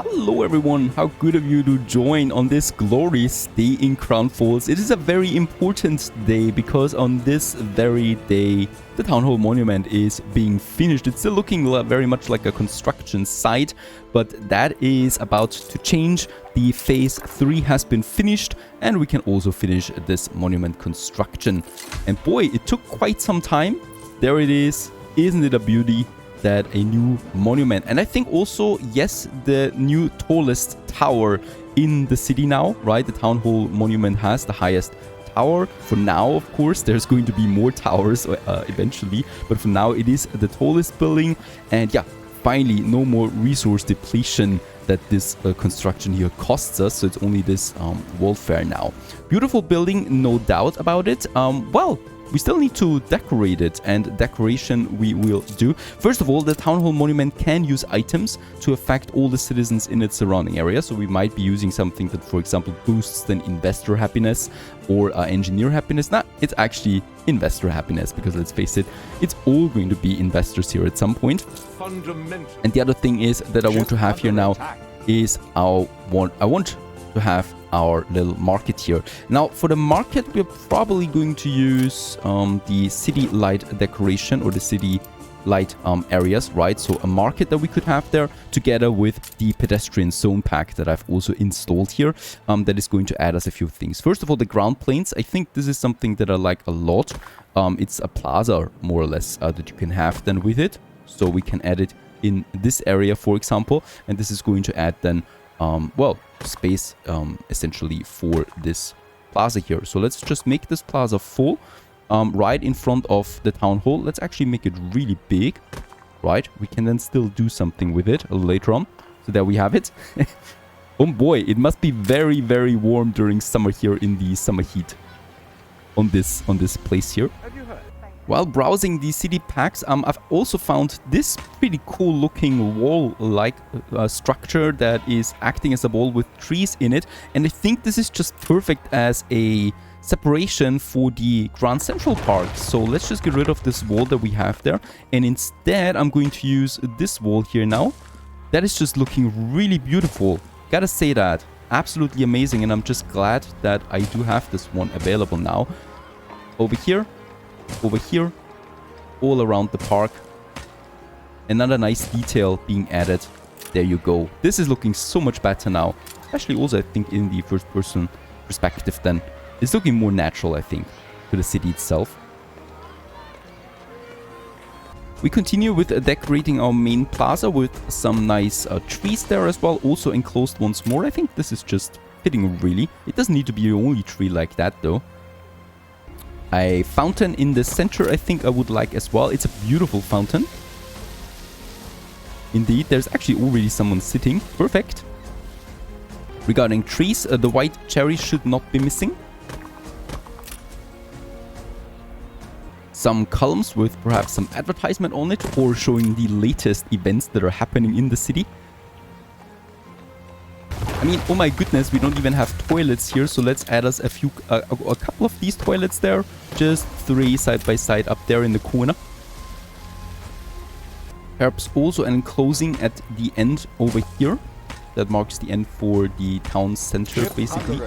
Hello everyone, how good of you to join on this glorious day in Crown Falls. It is a very important day because on this very day the Town Hall monument is being finished. It's still looking very much like a construction site, but that is about to change. The phase 3 has been finished and we can also finish this monument construction. And boy, it took quite some time. There it is. Isn't it a beauty? That a new monument, and I think also, yes, the new tallest tower in the city now, right? The Town Hall monument has the highest tower. For now, of course, there's going to be more towers eventually, but for now it is the tallest building. And yeah, finally, no more resource depletion that this construction here costs us. So it's only this welfare now. Beautiful building, no doubt about it. Well, we still need to decorate it, and decoration we will do. First of all, the Town Hall monument can use items to affect all the citizens in its surrounding area. So we might be using something that, for example, boosts then investor happiness or engineer happiness. Nah, it's actually investor happiness, because let's face it, it's all going to be investors here at some point. And the other thing is that I want to have here now is I want to have our little market here. Now for the market, we're probably going to use the city light decoration or the city light areas, right? So a market that we could have there together with the pedestrian zone pack that I've also installed here, that is going to add us a few things. First of all, the ground planes. I think this is something that I like a lot. It's a plaza more or less that you can have then with it. So we can add it in this area, for example, and this is going to add then well, space essentially for this plaza here. So let's just make this plaza full right in front of the town hall. Let's actually make it really big, right? We can then still do something with it later on. So there we have it. Oh boy, it must be very, very warm during summer here in the summer heat on this place here. While browsing the city packs, I've also found this pretty cool looking wall-like structure that is acting as a wall with trees in it. And I think this is just perfect as a separation for the Grand Central Park. So let's just get rid of this wall that we have there. And instead, I'm going to use this wall here now. That is just looking really beautiful. Gotta say that. Absolutely amazing. And I'm just glad that I do have this one available now. Over here, all around the park. Another nice detail being added. There you go. This is looking so much better now. Especially also, I think, in the first-person perspective then. It's looking more natural, I think, to the city itself. We continue with decorating our main plaza with some nice trees there as well. Also enclosed once more. I think this is just fitting really. It doesn't need to be the only tree like that though. A fountain in the center I think I would like as well. It's a beautiful fountain. Indeed, there's actually already someone sitting. Perfect. Regarding trees, the white cherry should not be missing. Some columns with perhaps some advertisement on it or showing the latest events that are happening in the city. I mean, oh my goodness, we don't even have toilets here, so let's add us a couple of these toilets there. Just 3 side by side up there in the corner. Perhaps also an enclosing at the end over here. That marks the end for the town center, basically.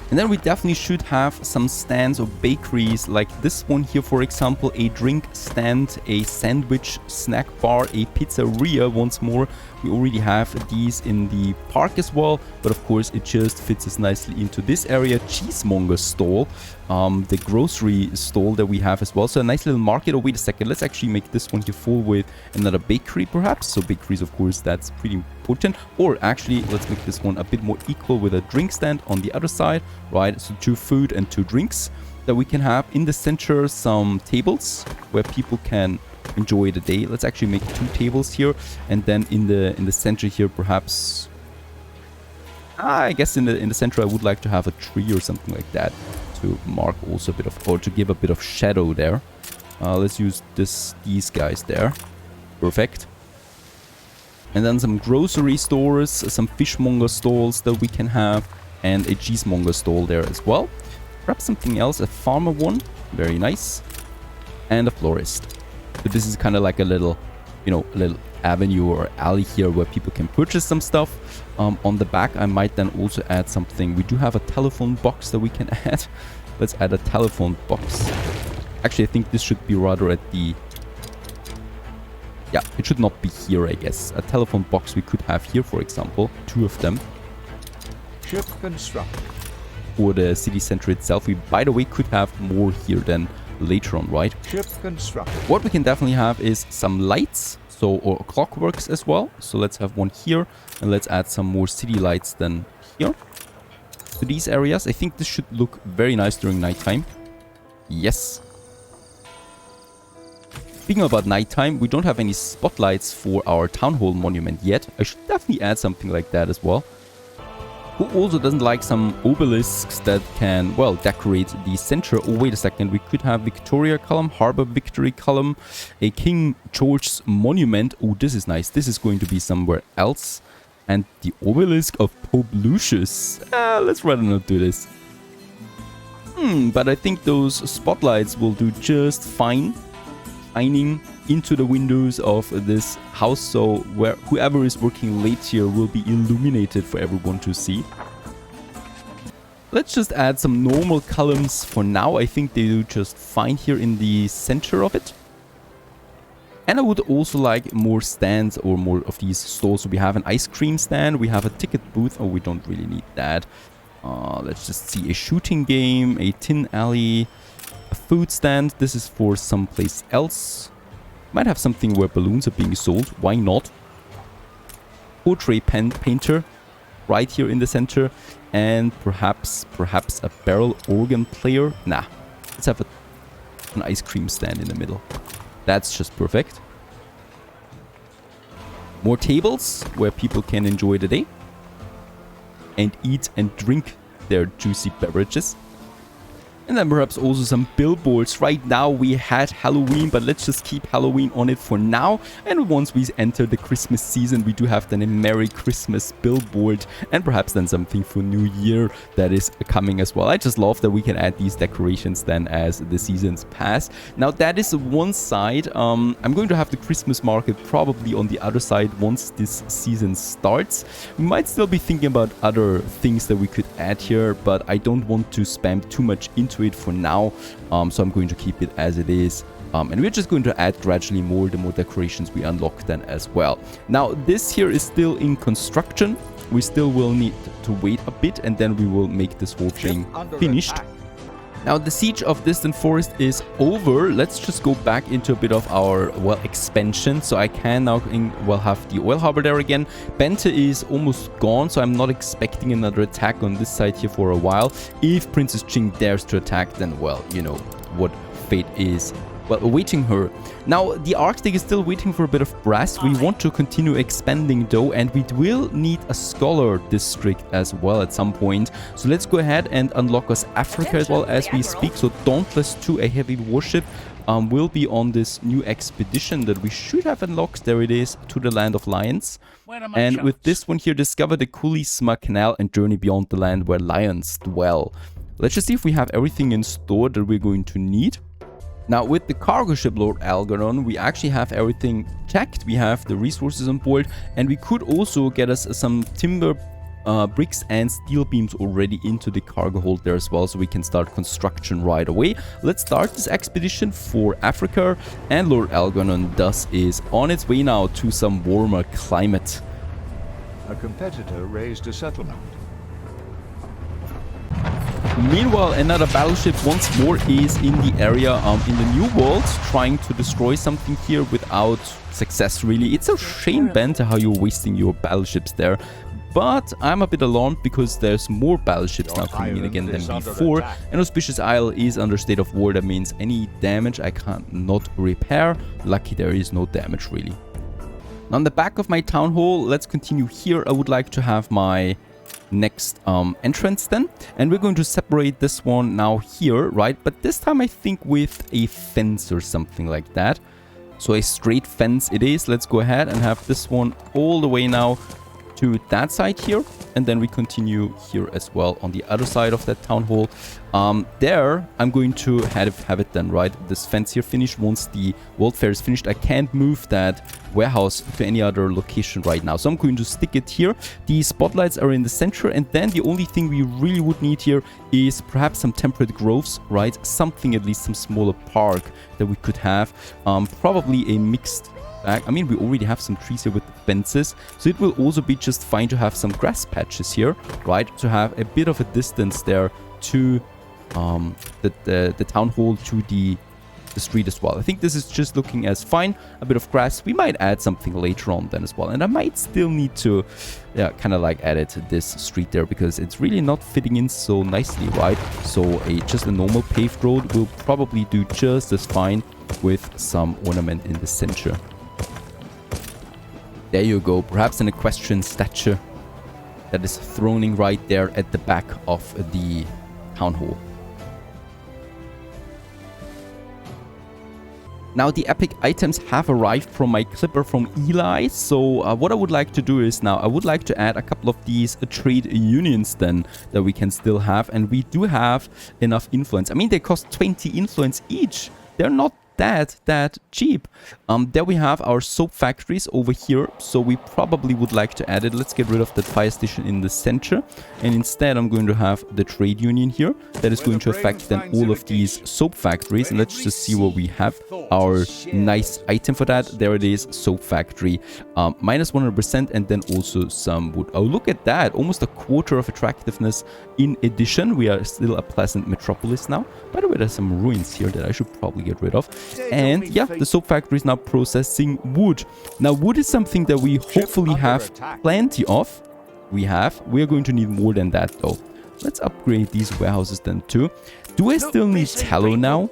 And then we definitely should have some stands or bakeries like this one here, for example, a drink stand, a sandwich snack bar, a pizzeria once more. We already have these in the park as well, but of course it just fits us nicely into this area. Cheesemonger stall, the grocery stall that we have as well. So a nice little market. Oh, wait a second. Let's actually make this one here full with another bakery perhaps. So bakeries, of course, that's pretty important. Or actually, let's make this one a bit more equal with a drink stand on the other side, right? So 2 food and 2 drinks that we can have. In the center, some tables where people can enjoy the day. Let's actually make 2 tables here, and then in the center here perhaps I guess in the center I would like to have a tree or something like that to mark also a bit of, or to give a bit of shadow there. Let's use these guys there. Perfect. And then some grocery stores, some fishmonger stalls that we can have, and a cheesemonger stall there as well. Perhaps something else, a farmer one, very nice, and a florist. So this is kind of like a little you know, a little avenue or alley here where people can purchase some stuff. On the back, I might then also add something. We do have a telephone box that we can add. Let's add a telephone box. Actually, I think this should be rather at the... Yeah, it should not be here, I guess. A telephone box we could have here, for example. 2 of them. Ship constructed. For the city center itself. We, by the way, could have more here than later on, right? Ship constructed. What we can definitely have is some lights. So, or clockworks as well. So let's have one here. And let's add some more city lights than here. To these areas. I think this should look very nice during nighttime. Yes. Speaking about nighttime, we don't have any spotlights for our town hall monument yet. I should definitely add something like that as well. Who also doesn't like some obelisks that can, well, decorate the center? Oh, wait a second. We could have Victoria column, Harbor Victory column, a King George's monument. Oh, this is nice. This is going to be somewhere else. And the obelisk of Pope Lucius. Let's rather not do this. But I think those spotlights will do just fine. Shining into the windows of this house, so where whoever is working late here will be illuminated for everyone to see. Let's just add some normal columns for now. I think they do just fine here in the center of it. And I would also like more stands or more of these stalls. So we have an ice cream stand, we have a ticket booth. Oh, we don't really need that. Let's just see a shooting game, a tin alley, a food stand. This is for someplace else. Might have something where balloons are being sold. Why not? Portrait painter right here in the center. And perhaps a barrel organ player. Nah. Let's have an ice cream stand in the middle. That's just perfect. More tables where people can enjoy the day. And eat and drink their juicy beverages. And then perhaps also some billboards. Right now we had Halloween, but let's just keep Halloween on it for now. And once we enter the Christmas season, we do have then a Merry Christmas billboard. And perhaps then something for New Year that is coming as well. I just love that we can add these decorations then as the seasons pass. Now that is one side. I'm going to have the Christmas market probably on the other side once this season starts. We might still be thinking about other things that we could add here, but I don't want to spam too much into it for now, so I'm going to keep it as it is, and we're just going to add gradually more the more decorations we unlock then as well. Now this here is still in construction. We still will need to wait a bit, and then we will make this whole thing finished. Now the siege of Distant Forest is over. Let's just go back into a bit of our, well, expansion. So I can now, have the oil harbor there again. Bente is almost gone, so I'm not expecting another attack on this side here for a while. If Princess Jing dares to attack, then, well, you know what fate is, well, awaiting her. Now, the Arctic is still waiting for a bit of brass. We want to continue expanding though, and we will need a scholar district as well at some point. So let's go ahead and unlock us Africa as well as we speak. So Dauntless 2, a heavy warship, will be on this new expedition that we should have unlocked. There it is, to the Land of Lions. And with this one here, discover the Kulisma Canal and journey beyond the land where lions dwell. Let's just see if we have everything in store that we're going to need. Now, with the cargo ship Lord Algernon, we actually have everything checked. We have the resources on board, and we could also get us some timber bricks and steel beams already into the cargo hold there as well, so we can start construction right away. Let's start this expedition for Africa, and Lord Algernon thus is on its way now to some warmer climate. A competitor raised a settlement. Meanwhile, another battleship once more is in the area in the New World, trying to destroy something here without success, really. It's a shame, Bente, how you're wasting your battleships there. But I'm a bit alarmed because there's more battleships now coming in again than before. And Auspicious Isle is under state of war. That means any damage I cannot repair. Lucky there is no damage, really. Now, on the back of my town hall, let's continue here. I would like to have my next entrance then, and we're going to separate this one now here, right? But this time I think with a fence or something like that. So a straight fence it is. Let's go ahead and have this one all the way now to that side here, and then we continue here as well on the other side of that town hall. There I'm going to have it then, right? This fence here finished. Once the World Fair is finished, I can't move that warehouse to any other location right now. So I'm going to stick it here. The spotlights are in the center, and then the only thing we really would need here is perhaps some temperate groves, right? Something, at least some smaller park that we could have. Probably a mixed bag. I mean, we already have some trees here with the fences, so it will also be just fine to have some grass patches here, right? To have a bit of a distance there to the town hall, to the street as well. I think this is just looking as fine. A bit of grass. We might add something later on then as well. And I might still need to, yeah, kind of like add it to this street there, because it's really not fitting in so nicely, right? So just a normal paved road will probably do just as fine with some ornament in the center. There you go. Perhaps an equestrian statue that is throning right there at the back of the town hall. Now the epic items have arrived from my clipper from Eli. So what I would like to do is now I would like to add a couple of these trade unions then that we can still have. And we do have enough influence. I mean, they cost 20 influence each. They're not that cheap. There we have our soap factories over here, so we probably would like to add it. Let's get rid of that fire station in the center, and instead I'm going to have the trade union here that is going to affect then all of these soap factories. And let's just see what we have. Our nice item for that, there it is, soap factory, minus 100%, and then also some wood. Oh, look at that, almost a quarter of attractiveness in addition. We are still a pleasant metropolis now. By the way, there's some ruins here that I should probably get rid of. And yeah, the soap factory is now processing wood. Now, wood is something that we hopefully have plenty of. We are going to need more than that though. Let's upgrade these warehouses then too. Do I still need tallow now?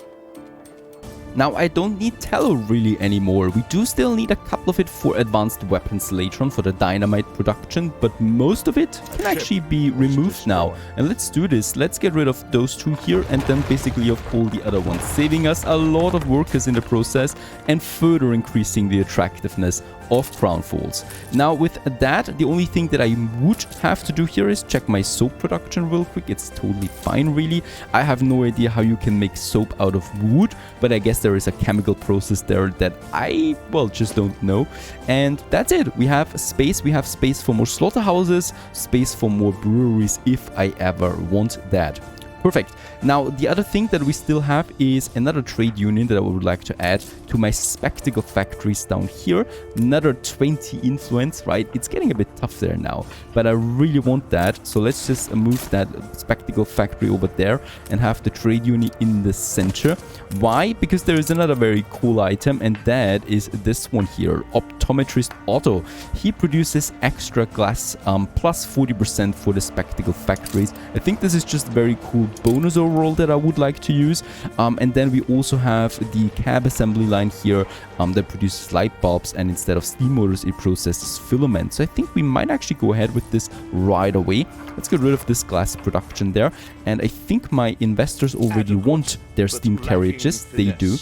Now, I don't need tallow really anymore. We do still need a couple of it for advanced weapons later on for the dynamite production, but most of it can actually be removed now. And let's do this. Let's get rid of those two here and then basically of all the other ones, saving us a lot of workers in the process and further increasing the attractiveness of Crown Falls. Now with that, the only thing that I would have to do here is check my soap production real quick. It's totally fine really. I have no idea how you can make soap out of wood, but I guess there is a chemical process there that I, well, just don't know. And that's it. We have space. We have space for more slaughterhouses, space for more breweries if I ever want that. Perfect. Now, the other thing that we still have is another trade union that I would like to add to my spectacle factories down here. Another 20 influence, right? It's getting a bit tough there now, but I really want that. So let's just move that spectacle factory over there and have the trade union in the center. Why? Because there is another very cool item, and that is this one here, Optometrist Otto. He produces extra glass plus 40% for the spectacle factories. I think this is just very cool bonus overall that I would like to use. And then we also have the cab assembly line here that produces light bulbs, and instead of steam motors it processes filament. So I think we might actually go ahead with this right away. Let's get rid of this glass production there, and I think my investors already want their steam carriages. They do.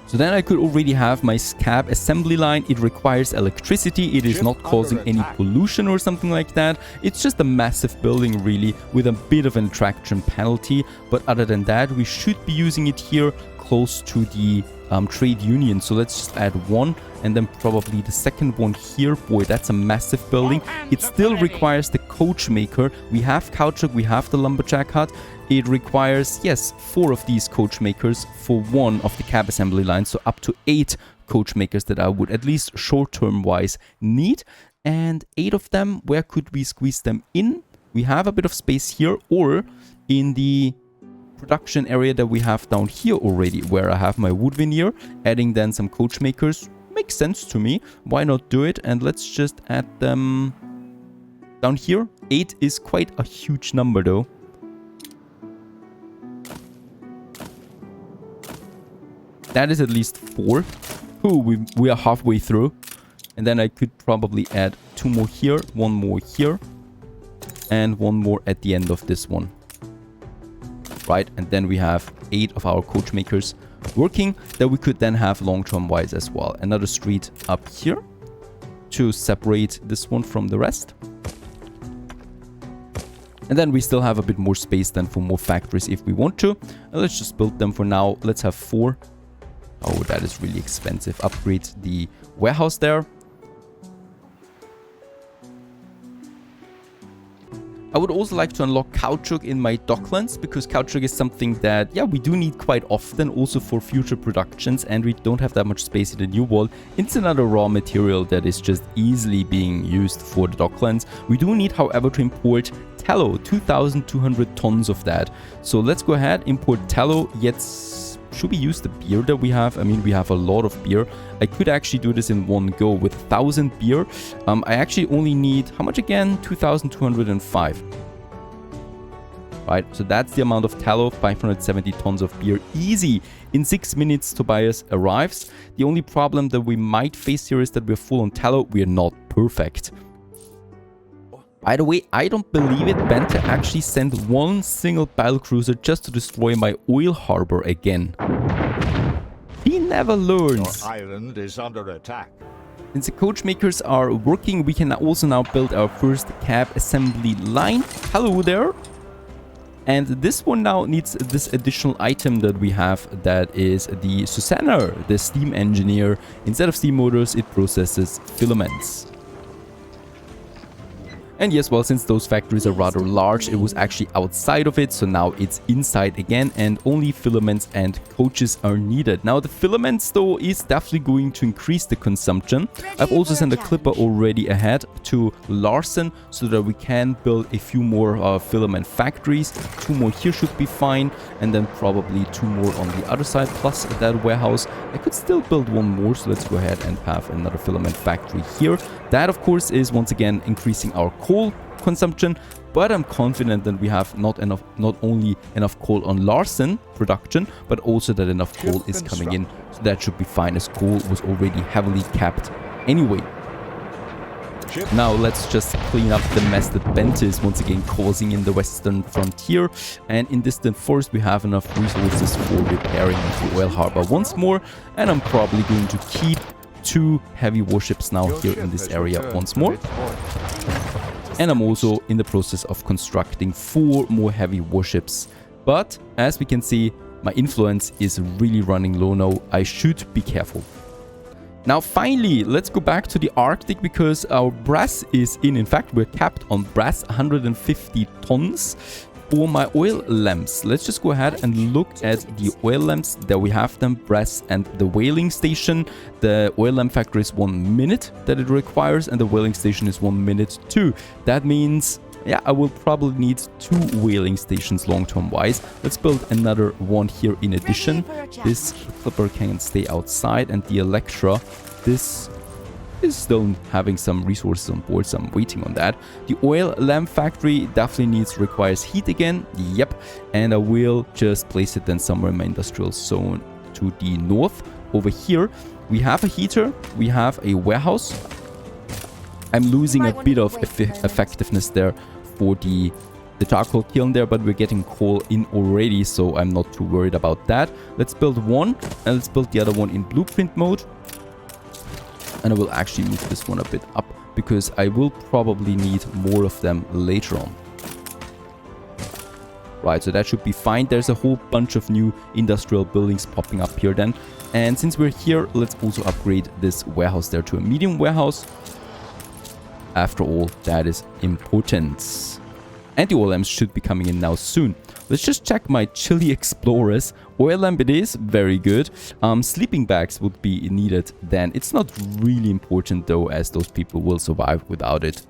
So then I could already have my cab assembly line. It requires electricity. It is not causing any pollution or something like that. It's just a massive building really with a bit of an attraction penalty. But other than that, we should be using it here close to the trade union. So let's just add one, and then probably the second one here. Boy, that's a massive building. It still requires the coach maker. We have Couchuk, we have the lumberjack hut. It requires, yes, 4 of these coach makers for one of the cab assembly lines. So up to 8 coach makers that I would at least short-term wise need. And 8 of them, where could we squeeze them in? We have a bit of space here, or in the production area that we have down here already, where I have my wood veneer. Adding then some coach makers makes sense to me. Why not do it? And let's just add them down here. 8 is quite a huge number though. That is at least 4. Ooh, we are halfway through. And then I could probably add 2 more here, 1 more here, and 1 more at the end of this one. Right, and then we have 8 of our coach makers working that we could then have long-term wise as well. Another street up here to separate this one from the rest. And then we still have a bit more space then for more factories if we want to. And let's just build them for now. Let's have 4. Oh, that is really expensive. Upgrade the warehouse there. I would also like to unlock caoutchouc in my docklands, because caoutchouc is something that, yeah, we do need quite often, also for future productions, and we don't have that much space in the new world. It's another raw material that is just easily being used for the docklands. We do need, however, to import tallow, 2,200 tons of that. So let's go ahead, import tallow. Yet, should we use the beer that we have? I mean, we have a lot of beer. I could actually do this in one go with 1,000 beer. I actually only need, how much again? 2,205. Right, so that's the amount of tallow, 570 tons of beer. Easy. In 6 minutes, Tobias arrives. The only problem that we might face here is that we're full on tallow. We are not perfect. By the way, I don't believe it. Bente actually sent one single battle cruiser just to destroy my oil harbor again. He never learns. Your island is under attack. Since the coach makers are working, we can also now build our first cab assembly line. Hello there. And this one now needs this additional item that we have, that is the Susanna, the steam engineer. Instead of steam motors, it processes filaments. And yes, well, since those factories are rather large, it was actually outside of it, so now it's inside again, and only filaments and coaches are needed. Now, the filaments, though, is definitely going to increase the consumption. I've also sent a clipper already ahead to Larsen, so that we can build a few more filament factories. 2 more here should be fine, and then probably 2 more on the other side, plus that warehouse. I could still build 1 more, so let's go ahead and have another filament factory here. That, of course, is once again increasing our coal consumption, but I'm confident that we have not only enough coal on Larsen production, but also that enough coal is coming in. So that should be fine, as coal was already heavily capped anyway. Now let's just clean up the mess that Bente is once again causing in the western frontier. And in distant forest we have enough resources for repairing the oil harbor once more. And I'm probably going to keep 2 heavy warships now here in this area once more. And I'm also in the process of constructing 4 more heavy warships. But as we can see, my influence is really running low now. I should be careful. Now finally, let's go back to the Arctic, because our brass is in. In fact, we're capped on brass, 150 tons. For my oil lamps, let's just go ahead and look at the oil lamps. There we have them, brass and the whaling station. The oil lamp factory is 1 minute that it requires, and the whaling station is 1 minute too. That means, yeah, I will probably need 2 whaling stations long-term wise. Let's build another one here in addition. This clipper can stay outside, and the Electra, this is still having some resources on board, so I'm waiting on that. The oil lamp factory definitely requires heat again. Yep, and I will just place it then somewhere in my industrial zone to the north. Over here, we have a heater, we have a warehouse. I'm losing a bit of effectiveness there for the charcoal kiln there, but we're getting coal in already, so I'm not too worried about that. Let's build one, and let's build the other one in blueprint mode. And I will actually move this one a bit up, because I will probably need more of them later on. Right, so that should be fine. There's a whole bunch of new industrial buildings popping up here then. And since we're here, let's also upgrade this warehouse there to a medium warehouse. After all, that is important. And the oil lamps should be coming in now soon. Let's just check my Chile Explorers. Oil lamp it is, very good. Sleeping bags would be needed then. It's not really important though, as those people will survive without it.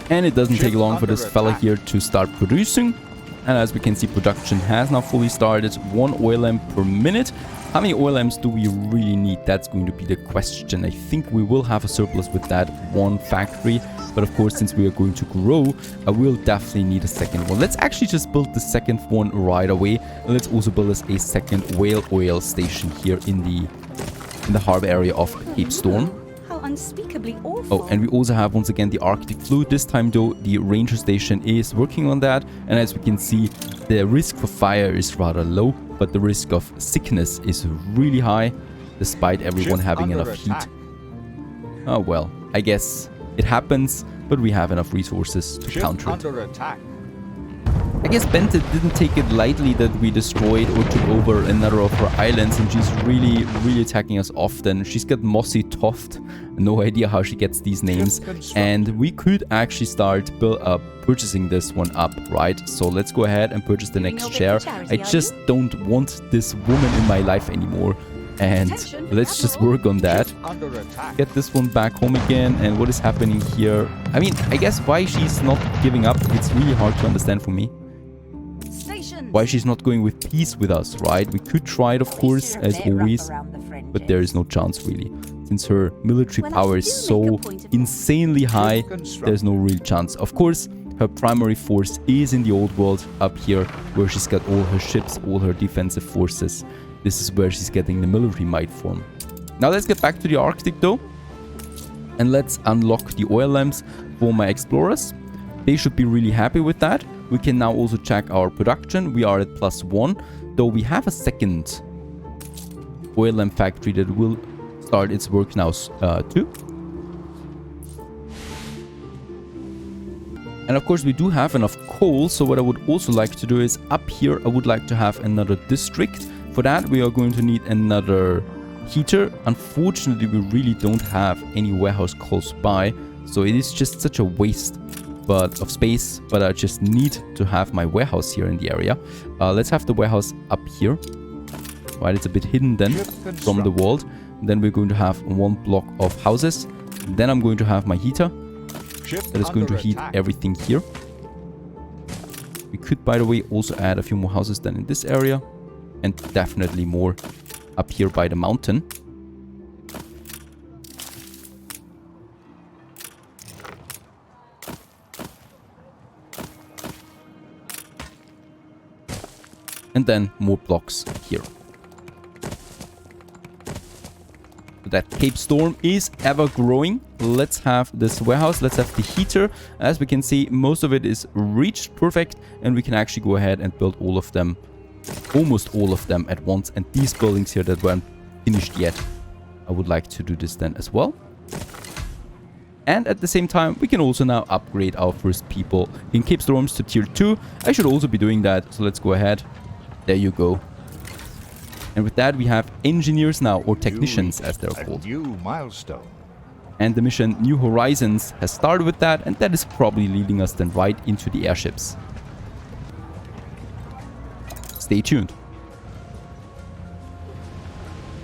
And it doesn't take long for this fella here to start producing. And as we can see, production has now fully started. 1 oil lamp per minute. How many oil lamps do we really need? That's going to be the question. I think we will have a surplus with that 1 factory. But of course, since we are going to grow, I will definitely need a second one. Let's actually just build the second one right away. And let's also build us a second whale oil station here in the harbor area of Cape Storm. How unspeakably awful. Oh, and we also have once again the Arctic Flu. This time though, the ranger station is working on that. And as we can see, the risk for fire is rather low, but the risk of sickness is really high, despite everyone having enough heat. Oh well, I guess it happens, but we have enough resources to counter it. I guess Bente didn't take it lightly that we destroyed or took over another of her islands, and she's really, really attacking us often. She's got Mossy Toft, no idea how she gets these names, and we could actually start purchasing this one up, right? So let's go ahead and purchase the next chair. I just don't want this woman in my life anymore, and let's just work on that. Get this one back home again. And what is happening here? I mean, I guess why she's not giving up, it's really hard to understand for me. Why she's not going with peace with us, right? We could try it, of course, as always, but there is no chance really. Since her military power is so insanely high, there's no real chance. Of course, her primary force is in the old world up here, where she's got all her ships, all her defensive forces. This is where she's getting the military might from. Now let's get back to the Arctic though, and let's unlock the oil lamps for my explorers. They should be really happy with that. We can now also check our production. We are at +1, though we have a second oil lamp factory that will start its work now too. And of course we do have enough coal, so what I would also like to do is up here I would like to have another district. For that we are going to need another heater. Unfortunately we really don't have any warehouse close by, so it is just such a waste of space, but I just need to have my warehouse here in the area. Let's have the warehouse up here. Right, it's a bit hidden then from the world. Then we're going to have one block of houses. Then I'm going to have my heater that is going to heat everything here. We could, by the way, also add a few more houses than in this area, and definitely more up here by the mountain. And then more blocks here. That Cape Storm is ever growing. Let's have this warehouse. Let's have the heater. As we can see, most of it is reached perfect, and we can actually go ahead and build all of them, almost all of them at once. And these buildings here that weren't finished yet, I would like to do this then as well. And at the same time, we can also now upgrade our first people in Cape Storms to tier 2. I should also be doing that, so let's go ahead. There you go. And with that, we have engineers now, or technicians as they're called. New milestone. And the mission New Horizons has started with that, and that is probably leading us then right into the airships. Stay tuned.